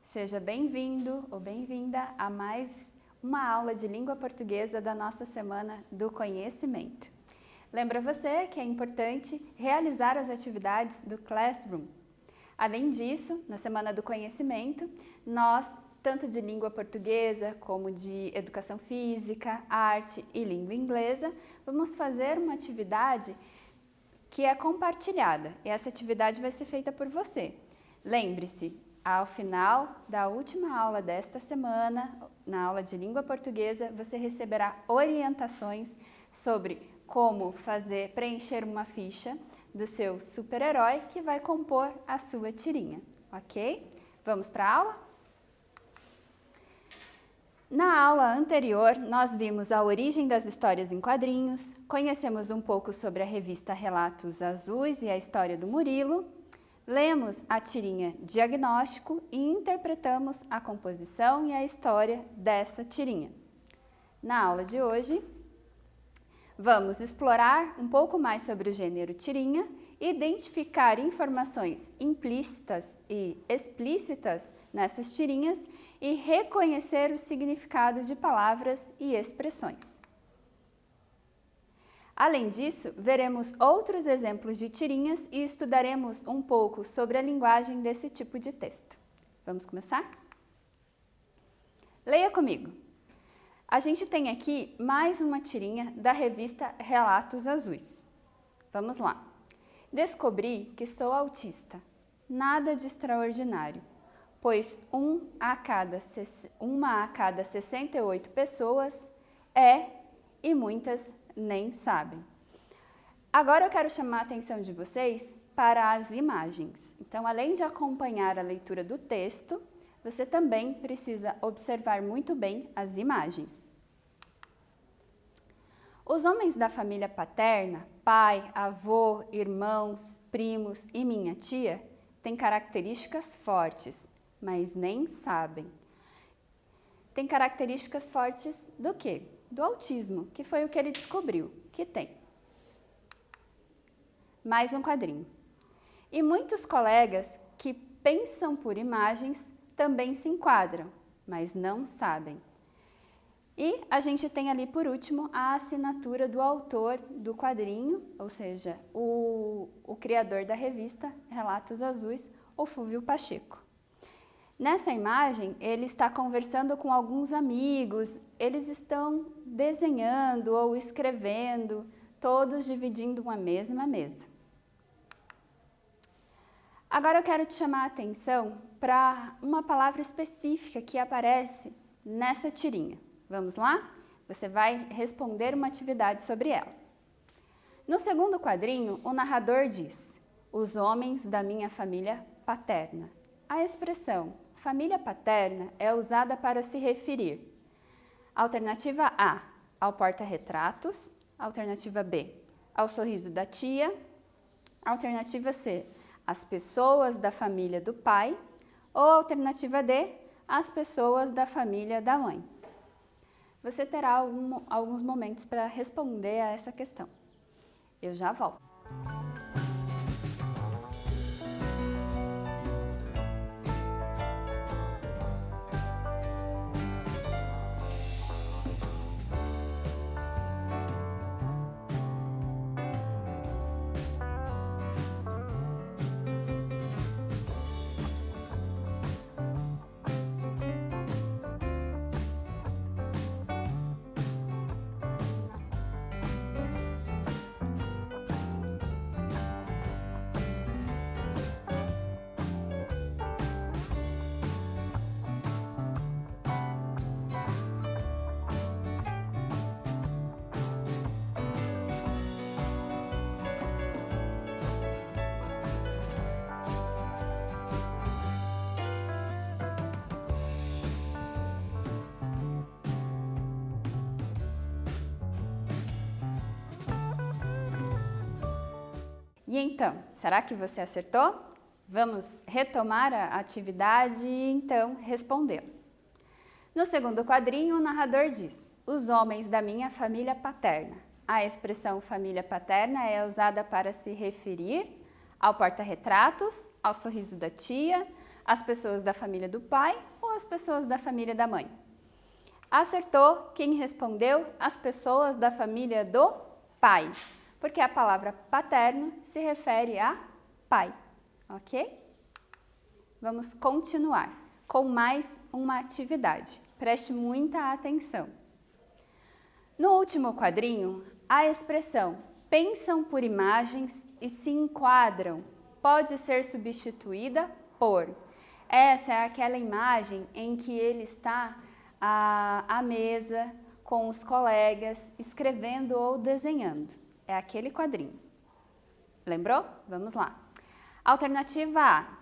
Seja bem-vindo ou bem-vinda a mais uma aula de língua portuguesa da nossa Semana do Conhecimento. Lembra você que é importante realizar as atividades do Classroom. Além disso, na Semana do Conhecimento, nós, tanto de língua portuguesa como de educação física, arte e língua inglesa, vamos fazer uma atividade que é compartilhada e essa atividade vai ser feita por você. Lembre-se, ao final da última aula desta semana, na aula de língua portuguesa, você receberá orientações sobre como preencher uma ficha do seu super-herói que vai compor a sua tirinha, ok? Vamos para a aula? Na aula anterior, nós vimos a origem das histórias em quadrinhos, conhecemos um pouco sobre a revista Relatos Azuis e a história do Murilo, lemos a tirinha Diagnóstico e interpretamos a composição e a história dessa tirinha. Na aula de hoje, vamos explorar um pouco mais sobre o gênero tirinha, identificar informações implícitas e explícitas nessas tirinhas e reconhecer o significado de palavras e expressões. Além disso, veremos outros exemplos de tirinhas e estudaremos um pouco sobre a linguagem desse tipo de texto. Vamos começar? Leia comigo. A gente tem aqui mais uma tirinha da revista Relatos Azuis. Vamos lá. Descobri que sou autista. Nada de extraordinário, pois uma a cada 68 pessoas é e muitas nem sabem. Agora eu quero chamar a atenção de vocês para as imagens. Então, além de acompanhar a leitura do texto, você também precisa observar muito bem as imagens. Os homens da família paterna, pai, avô, irmãos, primos e minha tia, têm características fortes, mas nem sabem. Tem características fortes do quê? Do autismo, que foi o que ele descobriu, que tem. Mais um quadrinho. E muitos colegas que pensam por imagens também se enquadram, mas não sabem. E a gente tem ali, por último, a assinatura do autor do quadrinho, ou seja, o criador da revista Relatos Azuis, o Fúvio Pacheco. Nessa imagem, ele está conversando com alguns amigos, eles estão desenhando ou escrevendo, todos dividindo uma mesma mesa. Agora eu quero te chamar a atenção para uma palavra específica que aparece nessa tirinha. Vamos lá? Você vai responder uma atividade sobre ela. No segundo quadrinho, o narrador diz: os homens da minha família paterna. A expressão família paterna é usada para se referir. Alternativa A, ao porta-retratos. Alternativa B, ao sorriso da tia. Alternativa C, as pessoas da família do pai. Ou alternativa D, as pessoas da família da mãe. Você terá alguns momentos para responder a essa questão. Eu já volto. E então, será que você acertou? Vamos retomar a atividade e então respondê-la. No segundo quadrinho, o narrador diz: os homens da minha família paterna. A expressão família paterna é usada para se referir ao porta-retratos, ao sorriso da tia, As pessoas da família do pai ou as pessoas da família da mãe? Acertou quem respondeu as pessoas da família do pai, porque a palavra paterno se refere a pai, ok? Vamos continuar com mais uma atividade. Preste muita atenção. No último quadrinho, a expressão pensam por imagens e se enquadram pode ser substituída por. Essa é aquela imagem em que ele está à mesa com os colegas, escrevendo ou desenhando. É aquele quadrinho. Lembrou? Vamos lá. Alternativa A.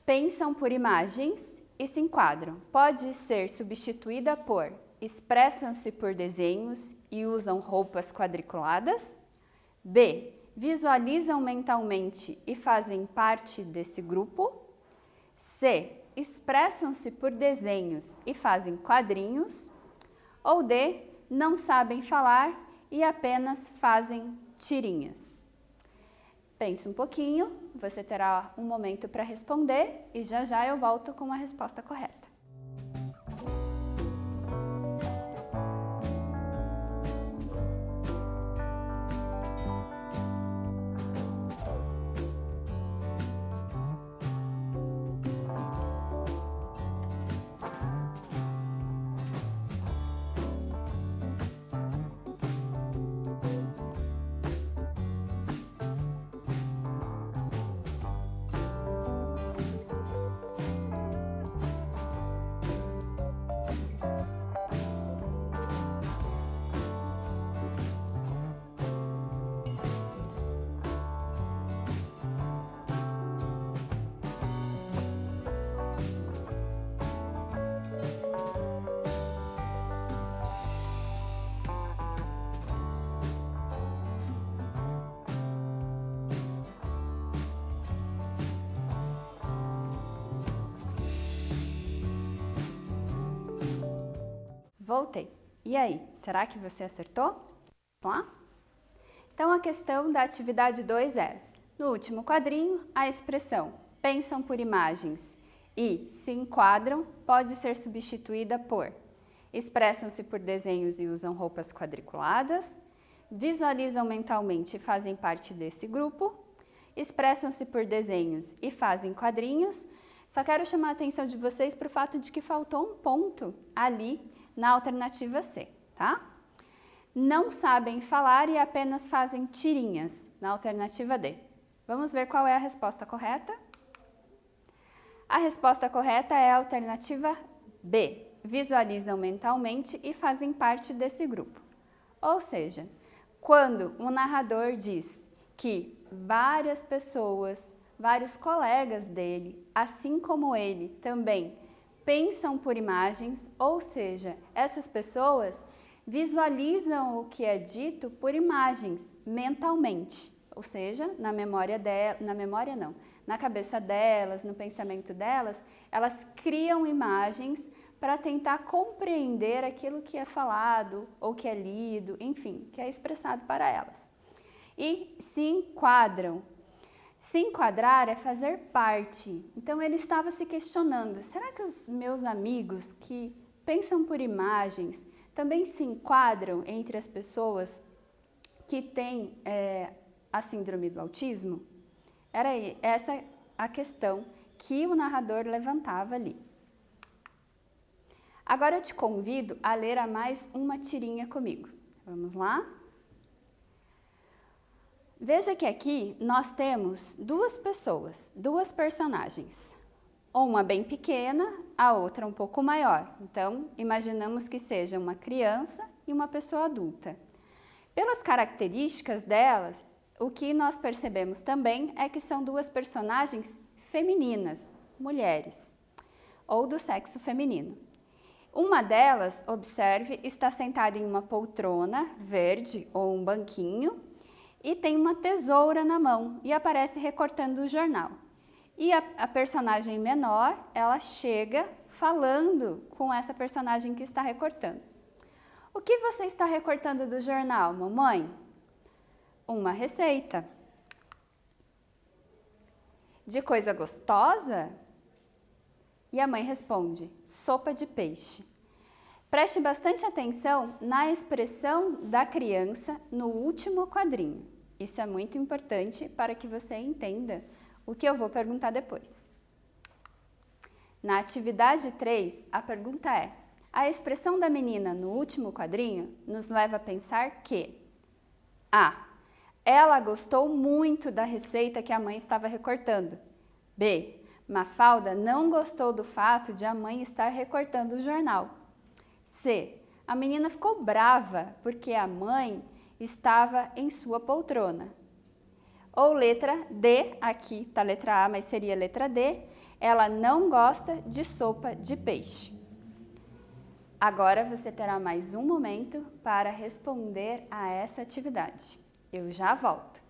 Pensam por imagens e se enquadram. Pode ser substituída por expressam-se por desenhos e usam roupas quadriculadas. B. Visualizam mentalmente e fazem parte desse grupo. C. Expressam-se por desenhos e fazem quadrinhos. Ou D. Não sabem falar e apenas fazem tirinhas. Pense um pouquinho, você terá um momento para responder e já já eu volto com a resposta correta. Voltei. E aí, será que você acertou? Vamos lá? Então, a questão da atividade 2 é, no último quadrinho, a expressão pensam por imagens e se enquadram pode ser substituída por expressam-se por desenhos e usam roupas quadriculadas, visualizam mentalmente e fazem parte desse grupo, expressam-se por desenhos e fazem quadrinhos. Só quero chamar a atenção de vocês para o fato de que faltou um ponto ali na alternativa C, tá? Não sabem falar e apenas fazem tirinhas, na alternativa D. Vamos ver qual é a resposta correta? A resposta correta é a alternativa B. Visualizam mentalmente e fazem parte desse grupo. Ou seja, quando o narrador diz que várias pessoas, vários colegas dele, assim como ele, também pensam por imagens, ou seja, essas pessoas visualizam o que é dito por imagens, mentalmente, ou seja, na cabeça delas, no pensamento delas, elas criam imagens para tentar compreender aquilo que é falado ou que é lido, enfim, que é expressado para elas. E se enquadram. Se enquadrar é fazer parte. Então ele estava se questionando, será que os meus amigos que pensam por imagens também se enquadram entre as pessoas que têm a síndrome do autismo? Era essa a questão que o narrador levantava ali. Agora eu te convido a ler a mais uma tirinha comigo. Vamos lá? Veja que aqui nós temos duas pessoas, duas personagens. Uma bem pequena, a outra um pouco maior. Então, imaginamos que seja uma criança e uma pessoa adulta. Pelas características delas, o que nós percebemos também é que são duas personagens femininas, mulheres, ou do sexo feminino. Uma delas, observe, está sentada em uma poltrona verde ou um banquinho, e tem uma tesoura na mão e aparece recortando o jornal. E a personagem menor, ela chega falando com essa personagem que está recortando. O que você está recortando do jornal, mamãe? Uma receita. De coisa gostosa? E a mãe responde: sopa de peixe. Preste bastante atenção na expressão da criança no último quadrinho. Isso é muito importante para que você entenda o que eu vou perguntar depois. Na atividade 3, a pergunta é: a expressão da menina no último quadrinho nos leva a pensar que A. Ela gostou muito da receita que a mãe estava recortando. B. Mafalda não gostou do fato de a mãe estar recortando o jornal. C. A menina ficou brava porque a mãe estava em sua poltrona. Ou letra D, aqui está a letra A, mas seria a letra D, ela não gosta de sopa de peixe. Agora você terá mais um momento para responder a essa atividade. Eu já volto.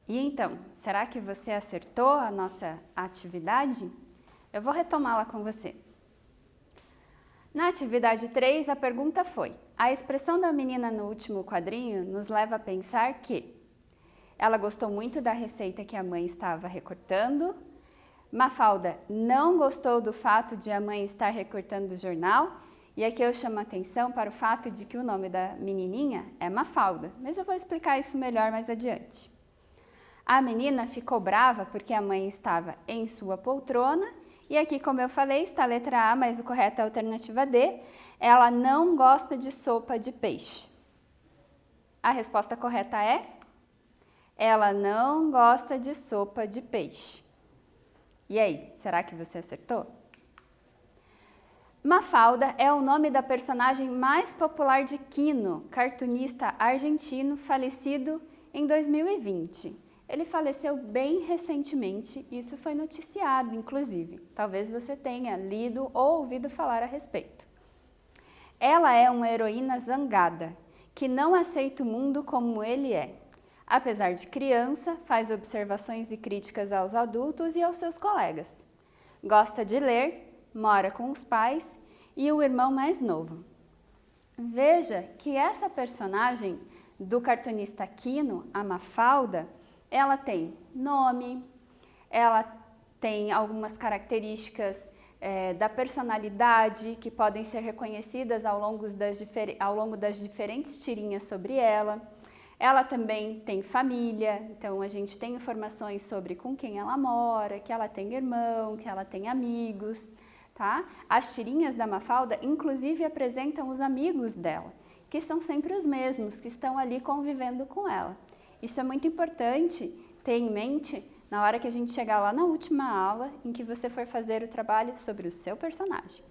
E então, será que você acertou a nossa atividade? Eu vou retomá-la com você. Na atividade 3, a pergunta foi: a expressão da menina no último quadrinho nos leva a pensar que ela gostou muito da receita que a mãe estava recortando, Mafalda não gostou do fato de a mãe estar recortando o jornal, e aqui eu chamo a atenção para o fato de que o nome da menininha é Mafalda, mas eu vou explicar isso melhor mais adiante. A menina ficou brava porque a mãe estava em sua poltrona, e aqui, como eu falei, está a letra A, mas o correto é a alternativa D. Ela não gosta de sopa de peixe. A resposta correta é: ela não gosta de sopa de peixe. E aí, será que você acertou? Mafalda é o nome da personagem mais popular de Quino, cartunista argentino falecido em 2020. Ele faleceu bem recentemente, isso foi noticiado, inclusive. Talvez você tenha lido ou ouvido falar a respeito. Ela é uma heroína zangada, que não aceita o mundo como ele é. Apesar de criança, faz observações e críticas aos adultos e aos seus colegas. Gosta de ler, mora com os pais e o irmão mais novo. Veja que essa personagem do cartunista Quino, a Mafalda, ela tem nome, ela tem algumas características da personalidade que podem ser reconhecidas ao longo das diferentes tirinhas sobre ela. Ela também tem família, então a gente tem informações sobre com quem ela mora, que ela tem irmão, que ela tem amigos, tá? As tirinhas da Mafalda, inclusive, apresentam os amigos dela, que são sempre os mesmos, que estão ali convivendo com ela. Isso é muito importante ter em mente na hora que a gente chegar lá na última aula em que você for fazer o trabalho sobre o seu personagem.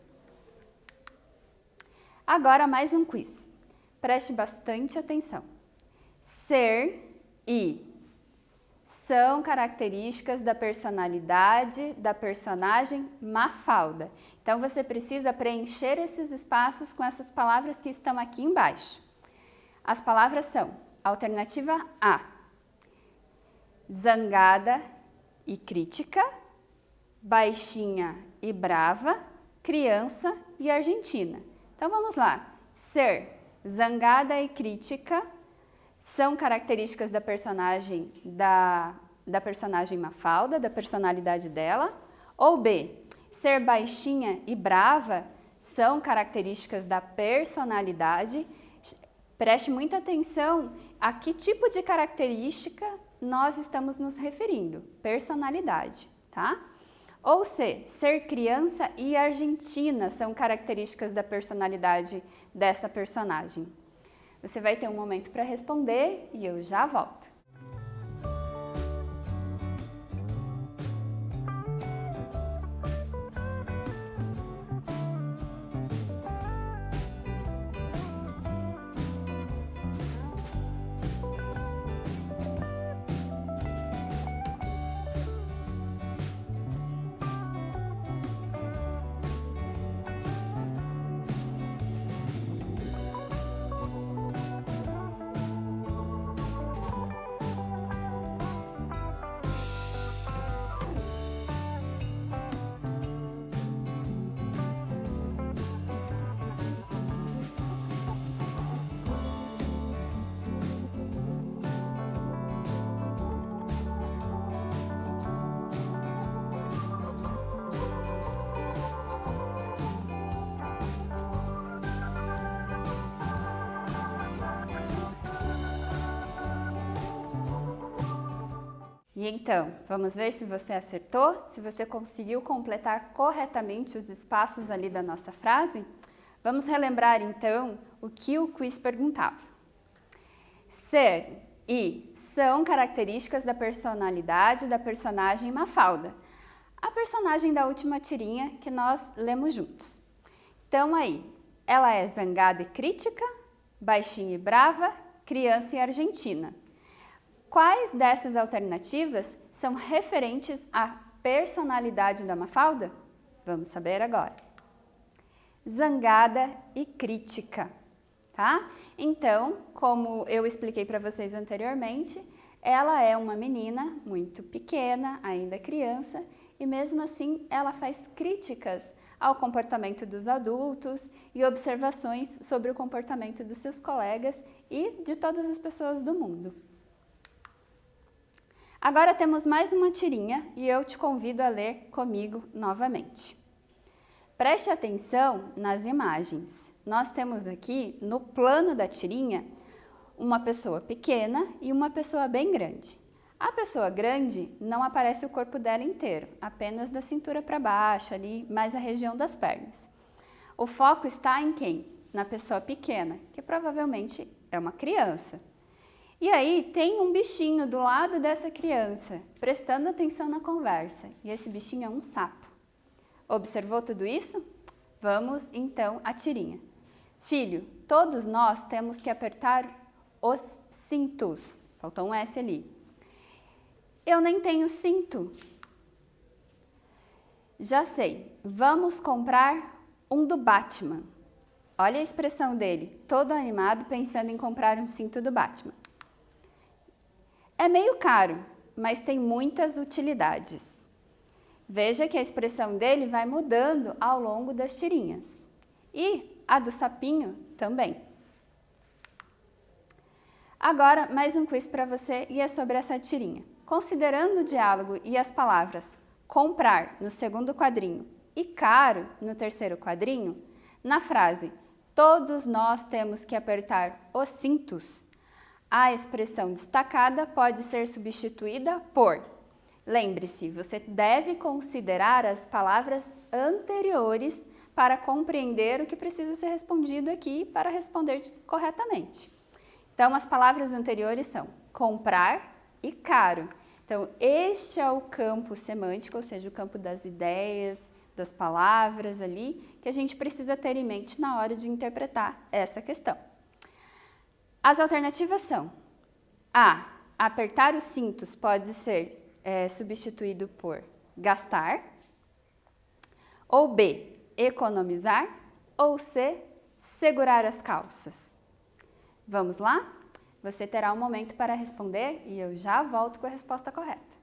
Agora mais um quiz. Preste bastante atenção. Ser e são características da personalidade da personagem Mafalda. Então você precisa preencher esses espaços com essas palavras que estão aqui embaixo. As palavras são: alternativa A, zangada e crítica, baixinha e brava, criança e argentina. Então vamos lá. Ser, zangada e crítica são características da personagem personagem Mafalda, da personalidade dela. Ou B, ser baixinha e brava são características da personalidade. Preste muita atenção a que tipo de característica nós estamos nos referindo, personalidade, tá? Ou C, ser criança e argentina são características da personalidade dessa personagem? Você vai ter um momento para responder e eu já volto. E então, vamos ver se você acertou, se você conseguiu completar corretamente os espaços ali da nossa frase? Vamos relembrar então o que o quiz perguntava. Ser e são características da personalidade da personagem Mafalda, a personagem da última tirinha que nós lemos juntos. Então aí, ela é zangada e crítica, baixinha e brava, criança e argentina. Quais dessas alternativas são referentes à personalidade da Mafalda? Vamos saber agora. Zangada e crítica, tá? Então, como eu expliquei para vocês anteriormente, ela é uma menina muito pequena, ainda criança, e mesmo assim ela faz críticas ao comportamento dos adultos e observações sobre o comportamento dos seus colegas e de todas as pessoas do mundo. Agora temos mais uma tirinha e eu te convido a ler comigo novamente. Preste atenção nas imagens. Nós temos aqui no plano da tirinha uma pessoa pequena e uma pessoa bem grande. A pessoa grande não aparece o corpo dela inteiro, apenas da cintura para baixo, ali mais a região das pernas. O foco está em quem? Na pessoa pequena, que provavelmente é uma criança. E aí tem um bichinho do lado dessa criança, prestando atenção na conversa, e esse bichinho é um sapo. Observou tudo isso? Vamos então à tirinha. Filho, todos nós temos que apertar os cintos. Faltou um S ali. Eu nem tenho cinto. Já sei, vamos comprar um do Batman. Olha a expressão dele, todo animado pensando em comprar um cinto do Batman. É meio caro, mas tem muitas utilidades. Veja que a expressão dele vai mudando ao longo das tirinhas. E a do sapinho também. Agora, mais um quiz para você e é sobre essa tirinha. Considerando o diálogo e as palavras comprar no segundo quadrinho e caro no terceiro quadrinho, na frase todos nós temos que apertar os cintos, a expressão destacada pode ser substituída por. Lembre-se, você deve considerar as palavras anteriores para compreender o que precisa ser respondido aqui para responder corretamente. Então, as palavras anteriores são comprar e caro. Então, este é o campo semântico, ou seja, o campo das ideias, das palavras ali, que a gente precisa ter em mente na hora de interpretar essa questão. As alternativas são A. Apertar os cintos pode ser substituído por gastar, ou B. Economizar, ou C. Segurar as calças. Vamos lá? Você terá um momento para responder e eu já volto com a resposta correta.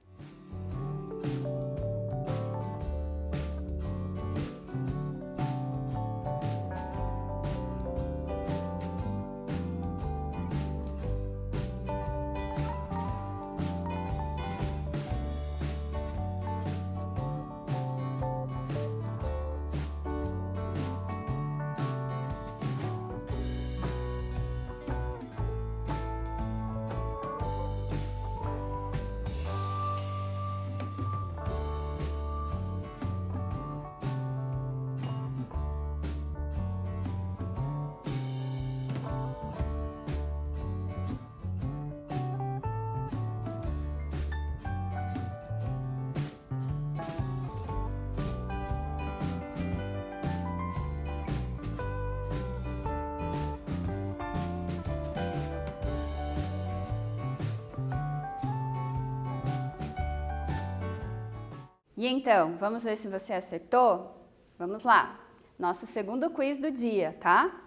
E então, vamos ver se você acertou? Vamos lá, nosso segundo quiz do dia, tá?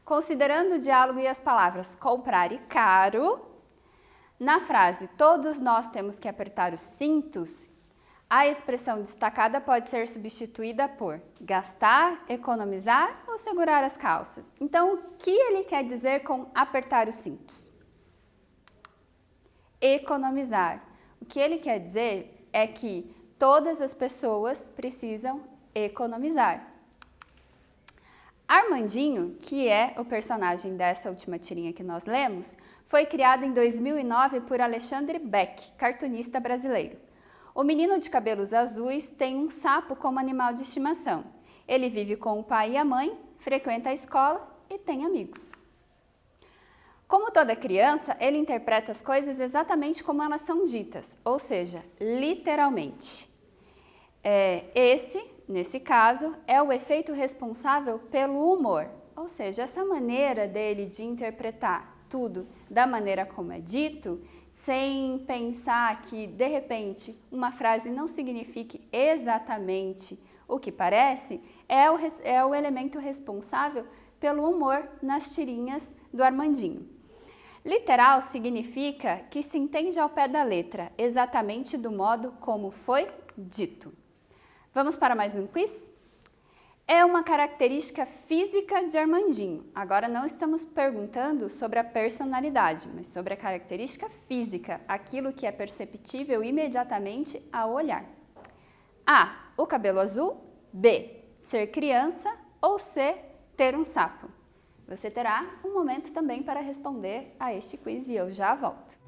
Considerando o diálogo e as palavras comprar e caro, na frase todos nós temos que apertar os cintos, a expressão destacada pode ser substituída por gastar, economizar ou segurar as calças. Então, o que ele quer dizer com apertar os cintos? Economizar. O que ele quer dizer é que todas as pessoas precisam economizar. Armandinho, que é o personagem dessa última tirinha que nós lemos, foi criado em 2009 por Alexandre Beck, cartunista brasileiro. O menino de cabelos azuis tem um sapo como animal de estimação. Ele vive com o pai e a mãe, frequenta a escola e tem amigos. Como toda criança, ele interpreta as coisas exatamente como elas são ditas, ou seja, literalmente. Nesse caso, é o efeito responsável pelo humor, ou seja, essa maneira dele de interpretar tudo da maneira como é dito, sem pensar que, de repente, uma frase não signifique exatamente o que parece, é o elemento responsável pelo humor nas tirinhas do Armandinho. Literal significa que se entende ao pé da letra, exatamente do modo como foi dito. Vamos para mais um quiz? É uma característica física de Armandinho. Agora não estamos perguntando sobre a personalidade, mas sobre a característica física, aquilo que é perceptível imediatamente ao olhar. A. O cabelo azul. B. Ser criança. Ou C. Ter um sapo. Você terá um momento também para responder a este quiz e eu já volto.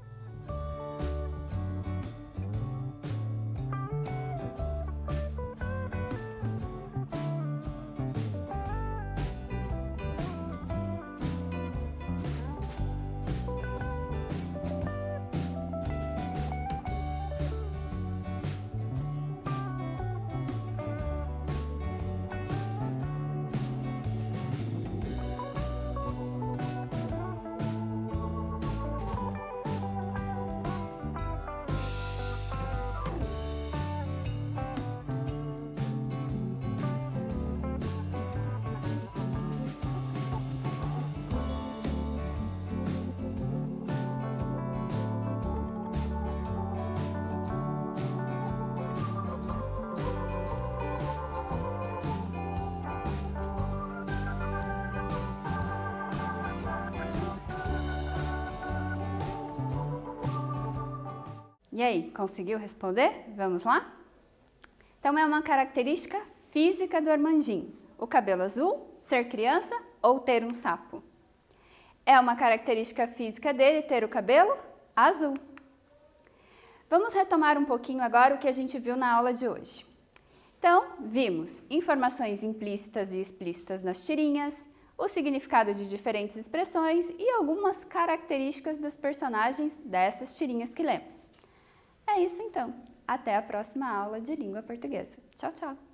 E aí, conseguiu responder? Vamos lá? Então, é uma característica física do Armandinho. O cabelo azul, ser criança ou ter um sapo? É uma característica física dele ter o cabelo azul. Vamos retomar um pouquinho agora o que a gente viu na aula de hoje. Então, vimos informações implícitas e explícitas nas tirinhas, o significado de diferentes expressões e algumas características dos personagens dessas tirinhas que lemos. É isso então. Até a próxima aula de língua portuguesa. Tchau, tchau!